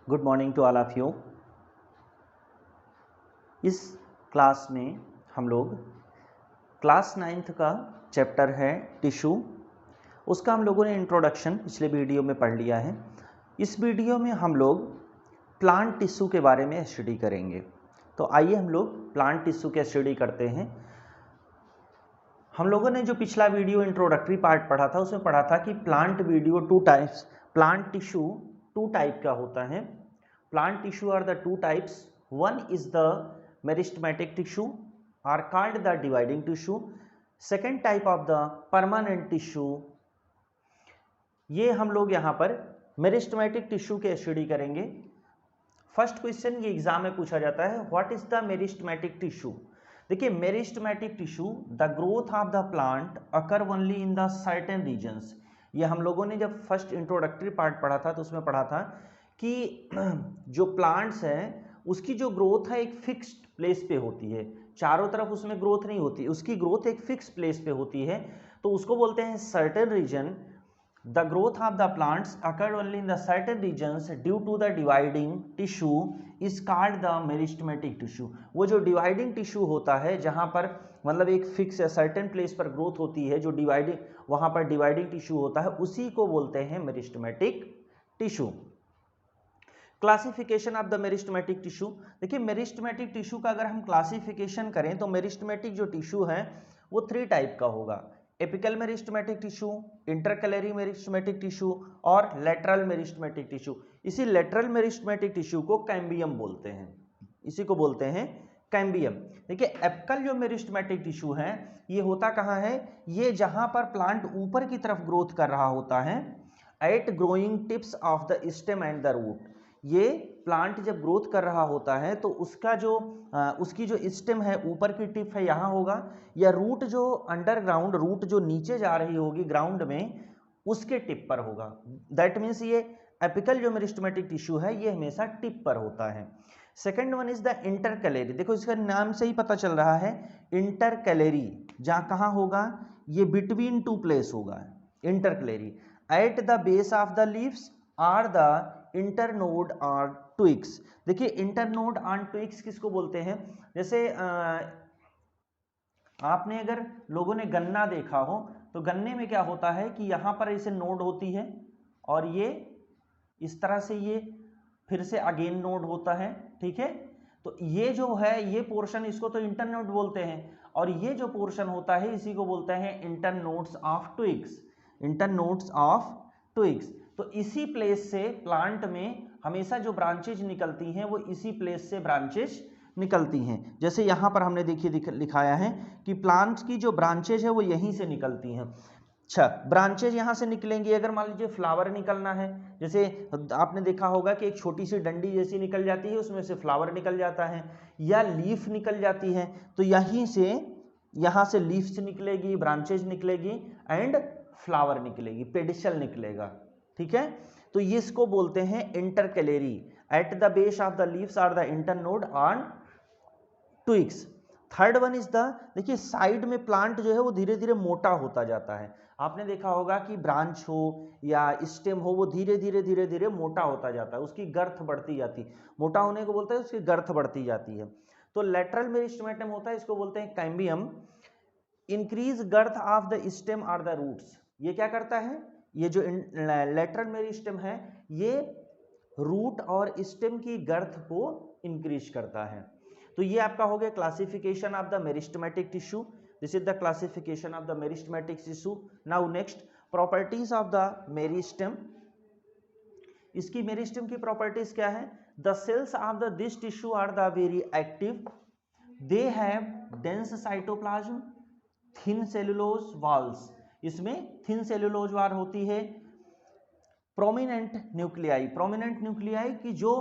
Good morning to all of you. इस class में हम लोग क्लास 9th का चैप्टर है टिश्यू, उसका हम लोगों ने इंट्रोडक्शन पिछले वीडियो में पढ़ लिया है। इस वीडियो में हम लोग प्लांट टिश्यू के बारे में स्टडी करेंगे। तो आइए हम लोग प्लांट टिश्यू के स्टडी करते हैं। हम लोगों ने जो पिछला वीडियो इंट्रोडक्टरी पार्ट पढ़ा था उसमें पढ़ा था कि प्लांट टिश्यू टू टाइप का होता है। Plant tissue are the two types. One is the meristematic tissue are called the dividing tissue. Second type of the permanent tissue. ये हम लोग यहाँ पर मेरिस्टेमेटिक टिश्यू के स्टडी करेंगे। फर्स्ट क्वेश्चन ये एग्जाम में पूछा जाता है, what is the meristematic tissue. देखिए meristematic tissue, the growth of the plant occur only in the certain regions. ये हम लोगों ने जब फर्स्ट इंट्रोडक्टरी पार्ट पढ़ा था तो उसमें पढ़ा था कि जो प्लांट्स हैं उसकी जो ग्रोथ है एक फिक्स्ड प्लेस पे होती है, चारों तरफ उसमें ग्रोथ नहीं होती, उसकी ग्रोथ एक फिक्स प्लेस पे होती है, तो उसको बोलते हैं certain region. The growth of the plants occur only in the certain regions due to the dividing tissue is called the meristematic tissue. वो जो डिवाइडिंग टिश्यू होता है जहाँ पर मतलब एक फिक्स सर्टेन प्लेस पर ग्रोथ होती है, जो डिवाइडिंग वहाँ पर डिवाइडिंग टिश्यू होता है, उसी को बोलते हैं meristematic tissue. Classification of the meristematic tissue. देखिए मेरिस्टेमेटिक टिश्यू का अगर हम क्लासिफिकेशन करें तो मेरिस्टेमेटिक जो टिश्यू है वो 3 टाइप का होगा, apical meristematic tissue, intercalary meristematic tissue और लेटरल मेरिस्टेमेटिक टिश्यू। इसी लेटरल मेरिस्टेमेटिक टिश्यू को कैम्बियम बोलते हैं, इसी को बोलते हैं कैम्बियम। देखिए एपिकल जो मेरिस्टेमेटिक टिश्यू है ये होता कहाँ है, ये जहां पर प्लांट ऊपर की तरफ ग्रोथ कर रहा होता है, at growing tips of the stem and the root. ये प्लांट जब ग्रोथ कर रहा होता है तो उसका जो उसकी जो स्टेम है ऊपर की टिप है यहाँ होगा, या रूट जो अंडरग्राउंड रूट जो नीचे जा रही होगी ग्राउंड में उसके टिप पर होगा। दैट मीन्स ये एपिकल जो मेरिस्टेमेटिक टिश्यू है ये हमेशा टिप पर होता है। Second one is the intercalary. देखो इसका नाम से ही पता चल रहा है इंटरकैलरी, जहाँ कहाँ होगा, ये बिटवीन टू प्लेस होगा intercalary. At the base of the leaves are the internode और ट्विक्स। देखिए इंटरनोड ऑन ट्विक्स किसको बोलते हैं, जैसे आपने अगर लोगों ने गन्ना देखा हो तो गन्ने में क्या होता है कि यहाँ पर ऐसे नोड होती है और ये इस तरह से ये फिर से अगेन नोड होता है, ठीक है। तो ये जो है ये पोर्शन, इसको तो इंटरनोड बोलते हैं, और ये जो पोर्शन होता है इसी को बोलते हैं internodes of twigs, internodes of twigs. तो इसी प्लेस से प्लांट में हमेशा जो ब्रांचेज निकलती हैं वो इसी प्लेस से ब्रांचेज निकलती हैं। जैसे यहाँ पर हमने देखिए लिखाया है कि प्लांट की जो ब्रांचेज है वो यहीं से निकलती हैं। अच्छा, ब्रांचेज यहाँ से निकलेंगी, अगर मान लीजिए फ्लावर निकलना है, जैसे आपने देखा होगा कि एक छोटी सी डंडी जैसी निकल जाती है, उसमें से फ्लावर निकल जाता है, या लीफ निकल जाती है, तो यहीं से यहाँ से लीफ निकलेगी, ब्रांचेज निकलेगी एंड फ्लावर निकलेगी, पेडिसल निकलेगा, ठीक है। तो ये इसको बोलते हैं intercalary. At the base of the leaves are the internode on twigs. Third one is the, देखिए साइड में प्लांट जो है वो धीरे धीरे मोटा होता जाता है। आपने देखा होगा कि ब्रांच हो या स्टेम हो वो धीरे धीरे मोटा होता जाता है, उसकी गर्थ बढ़ती जाती, मोटा होने को बोलते हैं, उसकी गर्थ बढ़ती जाती है। तो लेटरल मेरिस्टेमेटम होता है, इसको बोलते हैं cambium. Increase girth of the stem are the roots. ये क्या करता है, ये जो लेटरल मेरिस्टेम है ये रूट और स्टेम की गर्थ को इंक्रीज करता है। तो ये आपका हो गया classification of the meristematic tissue. This is the classification of the meristematic tissue. Now next, properties of the meristem. इसकी मेरिस्टेम की प्रॉपर्टीज क्या है, the cells of the this tissue are the very active, they have dense cytoplasm, thin cellulose walls. इसमें thin cellulose wall होती है, prominent nuclei, prominent nuclei की जो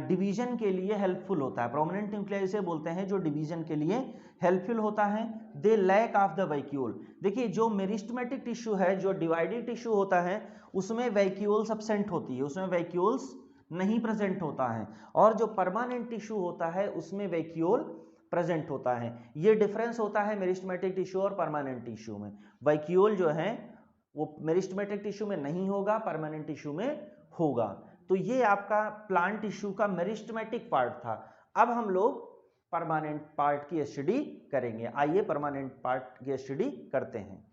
division के लिए हेल्पफुल होता है, प्रोमिनेंट न्यूक्लियाई से बोलते हैं जो डिवीजन के लिए हेल्पफुल होता है। They lack of the vacuole. देखिए जो मेरिस्टेमेटिक टिश्यू है, जो डिवाइडेड टिश्यू होता है, उसमें वैक्यूल्स एब्सेंट होती है, उसमें वैक्यूल्स नहीं प्रेजेंट होता है, और जो परमानेंट टिश्यू होता है उसमें वैक्यूल प्रेजेंट होता है। ये डिफरेंस होता है मेरिस्टेमेटिक टिश्यू और परमानेंट टिश्यू में। वैक्यूल जो है वो मेरिस्टेमेटिक टिश्यू में नहीं होगा, परमानेंट टिश्यू में होगा। तो ये आपका प्लांट टिश्यू का मेरिस्टेमेटिक पार्ट था। अब हम लोग परमानेंट पार्ट की स्टडी करेंगे। आइए परमानेंट पार्ट की स्टडी करते हैं।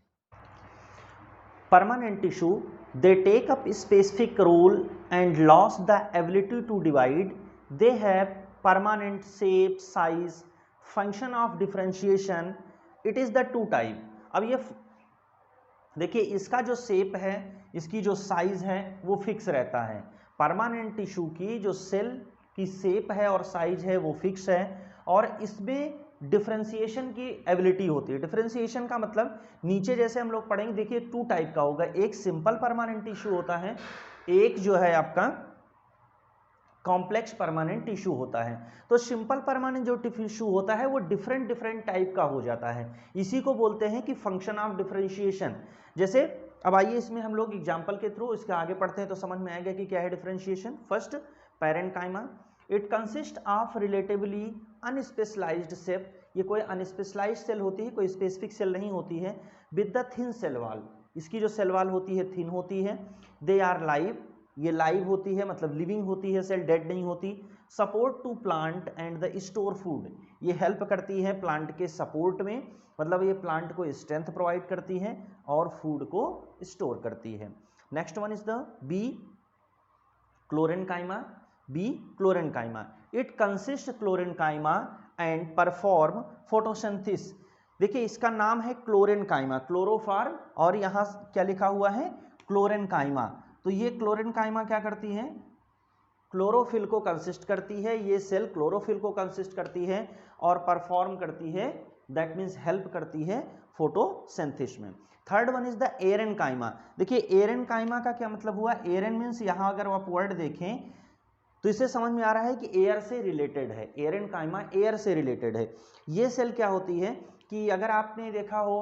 Permanent tissue, they take up specific role and lost the ability to divide. They have permanent shape, size, function of differentiation. It is the two type. अब ये देखिए, इसका जो शेप है, इसकी जो साइज है वो फिक्स रहता है। परमानेंट टिश्यू की जो सेल की शेप है और साइज है वो फिक्स है, और इसमें डिफरेंशिएशन की एबिलिटी होती है। डिफरेंशिएशन का मतलब नीचे जैसे हम लोग पढ़ेंगे, देखिए टू टाइप का होगा, एक सिंपल परमानेंट टिश्यू होता है, एक जो है आपका कॉम्प्लेक्स परमानेंट टिश्यू होता है। तो सिंपल परमानेंट जो टिश्यू होता है वो डिफरेंट टाइप का हो जाता है, इसी को बोलते हैं कि फंक्शन ऑफ डिफरेंशिएशन। जैसे अब आइए इसमें हम लोग एग्जांपल के थ्रू इसके आगे पढ़ते हैं तो समझ में आएगा कि क्या है differentiation. First, parenchyma, it consist of relatively unspecialised cell. ये कोई अनस्पेशलाइज्ड सेल होती है, कोई स्पेसिफिक सेल नहीं होती है। With the thin cell wall, इसकी जो सेल वॉल होती है थिन होती है। दे आर लाइव, ये लाइव होती है मतलब लिविंग होती है, सेल डेड नहीं होती। Support to plant and the store food, ये हेल्प करती है प्लांट के सपोर्ट में, मतलब ये प्लांट को स्ट्रेंथ प्रोवाइड करती है और फूड को स्टोर करती है। Next one is the B chlorenchyma. B chlorenchyma, it consist chlorenchyma and perform photosynthesis. देखिए इसका नाम है क्लोरेन्काइमा, क्लोरोफॉर्म, और यहाँ क्या लिखा हुआ है क्लोरेन्काइमा। तो ये क्लोरेन्काइमा क्या करती है, क्लोरोफिल को कंसिस्ट करती है, ये सेल क्लोरोफिल को कंसिस्ट करती है और परफॉर्म करती है, दैट मीन्स हेल्प करती है फोटोसिंथेसिस में। Third one is the एरेन्काइमा। देखिए एरेन्काइमा का क्या मतलब हुआ, एरेन मीन्स यहाँ अगर आप वर्ड देखें तो इससे समझ में आ रहा है कि एयर से रिलेटेड है, एरेन्काइमा एयर से रिलेटेड है। ये सेल क्या होती है कि अगर आपने देखा हो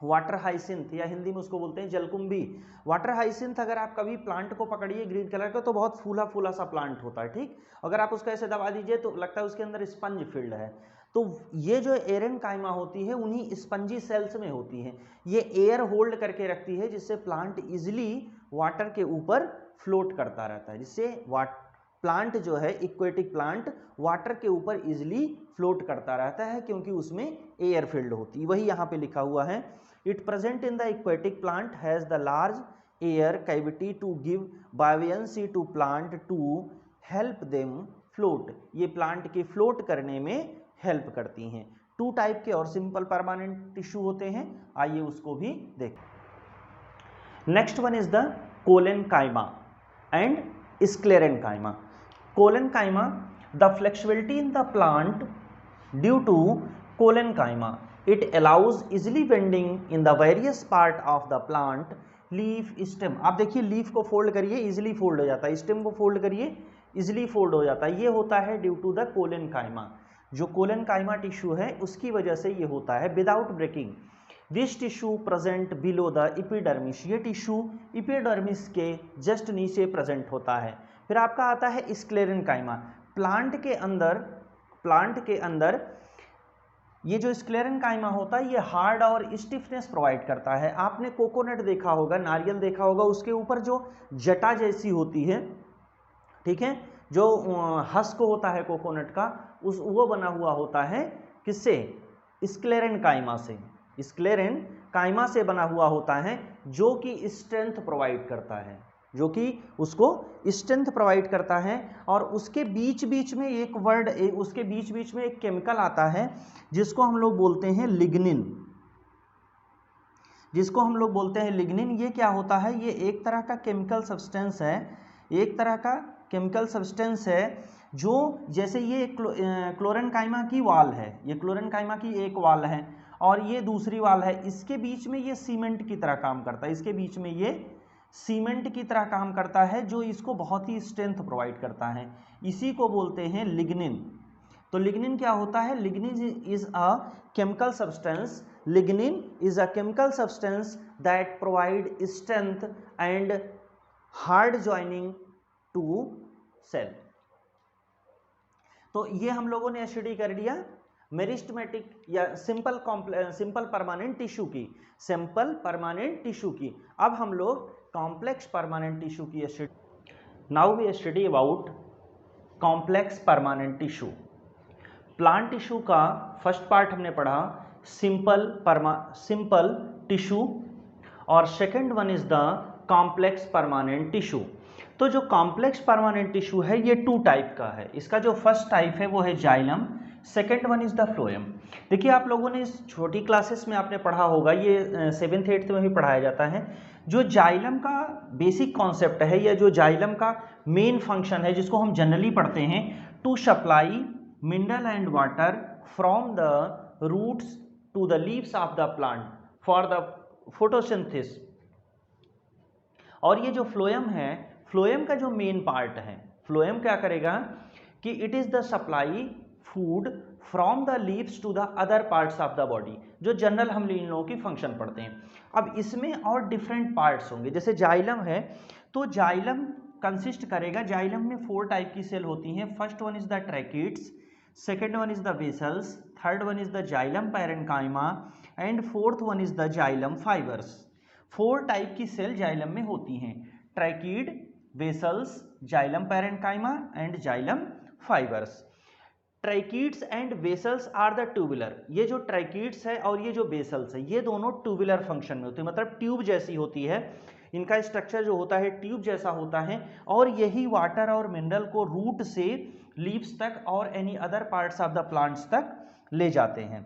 वाटर हाइसिंथ, या हिंदी में उसको बोलते हैं जलकुंभी। वाटर हाइसिंथ अगर आप कभी प्लांट को पकड़िए ग्रीन कलर का तो बहुत फूला फूला सा प्लांट होता है, ठीक। अगर आप उसको ऐसे दबा दीजिए तो लगता है उसके अंदर स्पंज फील्ड है। तो ये जो एरेन्काइमा होती है उन्हीं स्पंजी सेल्स में होती है। ये एयर होल्ड करके रखती है जिससे प्लांट इजिली वाटर के ऊपर फ्लोट करता रहता है, जिससे प्लांट जो है इक्वेटिक प्लांट वाटर के ऊपर इजिली फ्लोट करता रहता है क्योंकि उसमें एयर फील्ड होती है। वही यहाँ पे लिखा हुआ है, it present in the aquatic plant has the large air cavity to give buoyancy to plant to help them float. ये प्लांट के फ्लोट करने में हेल्प करती हैं। टू टाइप के और सिंपल परमानेंट टिश्यू होते हैं, आइए उसको भी देखें। Next one is the collenchyma and sclerenchyma. Collenchyma, the flexibility in the plant due to collenchyma, it allows easily bending in the various part of the plant, leaf, stem। आप देखिए leaf को fold करिए easily fold हो जाता है, stem को fold करिए easily fold हो जाता है। ये होता है ड्यू टू द कोलेन्काइमा। जो कोलेन्काइमा टिश्यू है उसकी वजह से ये होता है। Without breaking this tissue present below the epidermis, ये टिश्यू एपिडर्मिस के जस्ट नीचे प्रेजेंट होता है। फिर आपका आता है स्क्लेरेन्काइमा। प्लांट के अंदर ये जो स्क्लेरेन्काइमा होता है ये हार्ड और स्टिफनेस प्रोवाइड करता है। आपने कोकोनट देखा होगा, नारियल देखा होगा, उसके ऊपर जो जटा जैसी होती है, ठीक है, जो हस्क होता है कोकोनट का, वो बना हुआ होता है किससे, स्क्लेरेन्काइमा से। स्क्लेरेन्काइमा से बना हुआ होता है जो कि स्ट्रेंथ प्रोवाइड करता है, जो कि उसको स्ट्रेंथ प्रोवाइड करता है। और उसके बीच बीच में एक वर्ड, उसके बीच बीच में एक केमिकल आता है जिसको हम लोग बोलते हैं लिग्निन, जिसको हम लोग बोलते हैं लिग्निन। ये क्या होता है, ये एक तरह का केमिकल सब्सटेंस है, एक तरह का केमिकल सब्सटेंस है जो, जैसे ये क्लोरेन्काइमा की वाल है, ये क्लोरेन्काइमा की एक वाल है और ये दूसरी वाल है, इसके बीच में ये सीमेंट की तरह काम करता है, इसके बीच में ये सीमेंट की तरह काम करता है जो इसको बहुत ही स्ट्रेंथ प्रोवाइड करता है, इसी को बोलते हैं लिग्निन। तो लिग्निन क्या होता है, lignin is a chemical substance, lignin is a chemical substance that provide strength and hard joining to cell. तो ये हम लोगों ने स्टडी कर लिया मेरिस्टेमेटिक या सिंपल परमानेंट टिश्यू की, सिंपल परमानेंट टिश्यू की। अब हम लोग कॉम्प्लेक्स परमानेंट टिश्यू की study. Now we study about complex permanent tissue. Plant tissue का फर्स्ट पार्ट हमने पढ़ा सिंपल टिश्यू और second one is the complex permanent tissue. तो जो कॉम्प्लेक्स परमानेंट टिश्यू है ये टू टाइप का है। इसका जो फर्स्ट टाइप है वो है xylem, second one is the phloem. देखिए आप लोगों ने इस छोटी क्लासेस में आपने पढ़ा होगा, ये 7th 8th में भी पढ़ाया जाता है। जो जाइलम का बेसिक कॉन्सेप्ट है या जो जाइलम का मेन फंक्शन है जिसको हम जनरली पढ़ते हैं, to supply mineral and water from the roots to the leaves of the plant for the photosynthesis. और ये जो फ्लोएम है, फ्लोएम का जो मेन पार्ट है, फ्लोएम क्या करेगा कि it is the supply food from the leaves to the other parts of the body, जो जनरल हम इन लोगों की फंक्शन पढ़ते हैं। अब इसमें और डिफरेंट पार्ट्स होंगे, जैसे जाइलम है तो जाइलम कंसिस्ट करेगा, जाइलम में 4 टाइप की सेल होती हैं। First one is the tracheids, second one is the vessels, third one is the xylem parenchyma and fourth one is the xylem fibres. 4 type की सेल जाइलम में होती हैं, tracheid, vessels, xylem parenchyma and xylem fibres. Tracheids and vessels are the tubular. ये जो tracheids है और ये जो वेसल्स है ये दोनों ट्यूबुलर फंक्शन में होते हैं, मतलब ट्यूब जैसी होती है। इनका स्ट्रक्चर जो होता है ट्यूब जैसा होता है और यही वाटर और मिनरल को रूट से लीव्स तक और any other parts of the plants तक ले जाते हैं।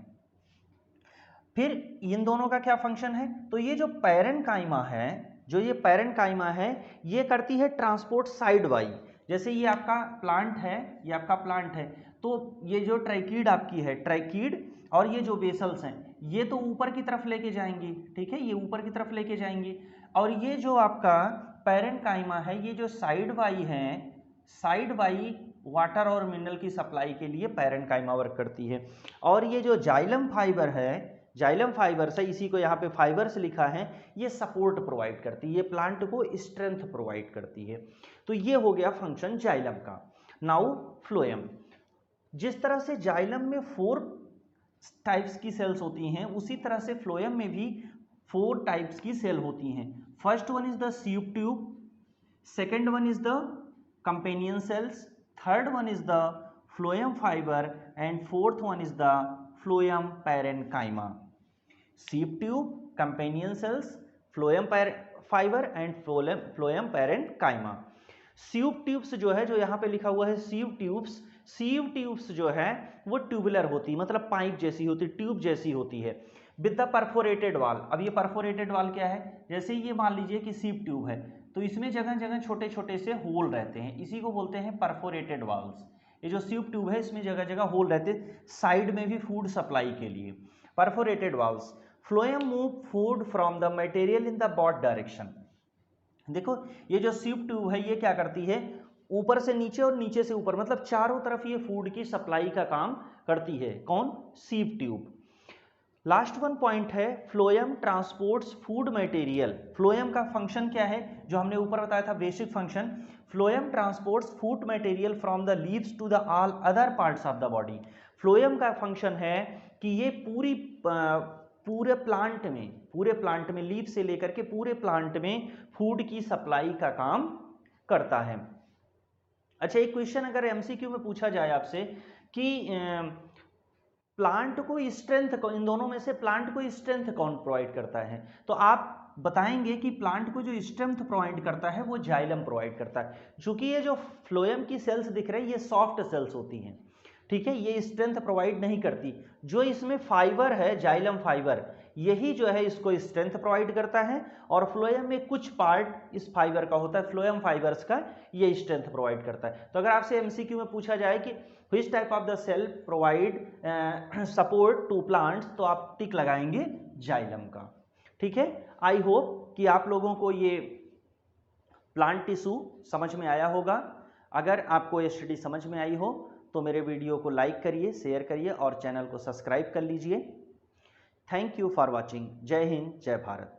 फिर इन दोनों का क्या फंक्शन है, तो ये जो पैरेन्काइमा है, जो ये पैरेन्काइमा है ये करती है ट्रांसपोर्ट साइड वाइज। जैसे ये आपका प्लांट है, ये आपका प्लांट है, तो ये जो ट्रैकिड आपकी है, ट्रैकिड और ये जो वेसल्स हैं ये तो ऊपर की तरफ लेके जाएंगी, ठीक है, ये ऊपर की तरफ लेके जाएंगी। और ये जो आपका पैरेन्काइमा है ये जो साइड वाई है, साइड वाई वाटर और मिनरल की सप्लाई के लिए पैरेन्काइमा वर्क करती है। और ये जो जाइलम फाइबर है, जाइलम फाइबर्स है, इसी को यहाँ पे फाइबर्स लिखा है, ये सपोर्ट प्रोवाइड करती है, ये प्लांट को स्ट्रेंथ प्रोवाइड करती है। तो ये हो गया फंक्शन जाइलम का। Now phloem. जिस तरह से जाइलम में 4 टाइप्स की सेल्स होती हैं उसी तरह से फ्लोएम में भी 4 टाइप्स की सेल होती हैं। First one is the ship tube, second one is the companion cells, third one is the phloem fibre and fourth one is the phloem parenchyma. सीप tube, companion cells, phloem fibre and phloem parenchyma. सीप tubes जो है, जो यहाँ पे लिखा हुआ है सीप ट्यूब्स, सीव ट्यूब्स जो है वो ट्यूबुलर होती है, मतलब पाइप जैसी होती है, ट्यूब जैसी होती है, विद द परफोरेटेड वाल। अब ये परफोरेटेड वाल क्या है, जैसे ये मान लीजिए कि सीव ट्यूब है तो इसमें जगह जगह छोटे छोटे से होल रहते हैं, इसी को बोलते हैं परफोरेटेड वाल्स। ये जो सीव ट्यूब है इसमें जगह जगह होल रहते हैं, साइड में भी फूड सप्लाई के लिए, perforated walls. Phloem move food from the material in the both direction. देखो ये जो सीव ट्यूब है ये क्या करती है, ऊपर से नीचे और नीचे से ऊपर, मतलब चारों तरफ ये फूड की सप्लाई का काम करती है। कौन, sieve tube. Last one point है phloem transports food material. Phloem का फंक्शन क्या है, जो हमने ऊपर बताया था basic function, phloem transports food material from the leaves to the all other parts of the body. Phloem का फंक्शन है कि ये पूरे प्लांट में लीव से लेकर के पूरे प्लांट में फूड की सप्लाई का काम करता है। अच्छा, एक क्वेश्चन अगर एमसीक्यू में पूछा जाए आपसे कि प्लांट को स्ट्रेंथ, इन दोनों में से प्लांट को स्ट्रेंथ कौन प्रोवाइड करता है, तो आप बताएंगे कि प्लांट को जो स्ट्रेंथ प्रोवाइड करता है वो जाइलम प्रोवाइड करता है। चूंकि ये जो फ्लोएम की सेल्स दिख रही है ये सॉफ्ट सेल्स होती हैं, ठीक है, ये स्ट्रेंथ प्रोवाइड नहीं करती। जो इसमें फाइबर है, जाइलम फाइबर, यही जो है इसको स्ट्रेंथ प्रोवाइड करता है। और फ्लोएम में कुछ पार्ट इस फाइबर का होता है, फ्लोएम फाइबर्स का, ये स्ट्रेंथ प्रोवाइड करता है। तो अगर आपसे एमसीक्यू में पूछा जाए कि which type of the cell provide support to plants, तो आप टिक लगाएंगे जाइलम का, ठीक है। आई होप कि आप लोगों को ये प्लांट टिश्यू समझ में आया होगा। अगर आपको ये स्टडी समझ में आई हो तो मेरे वीडियो को लाइक करिए, शेयर करिए और चैनल को सब्सक्राइब कर लीजिए। Thank you for watching. जय हिंद, जय भारत।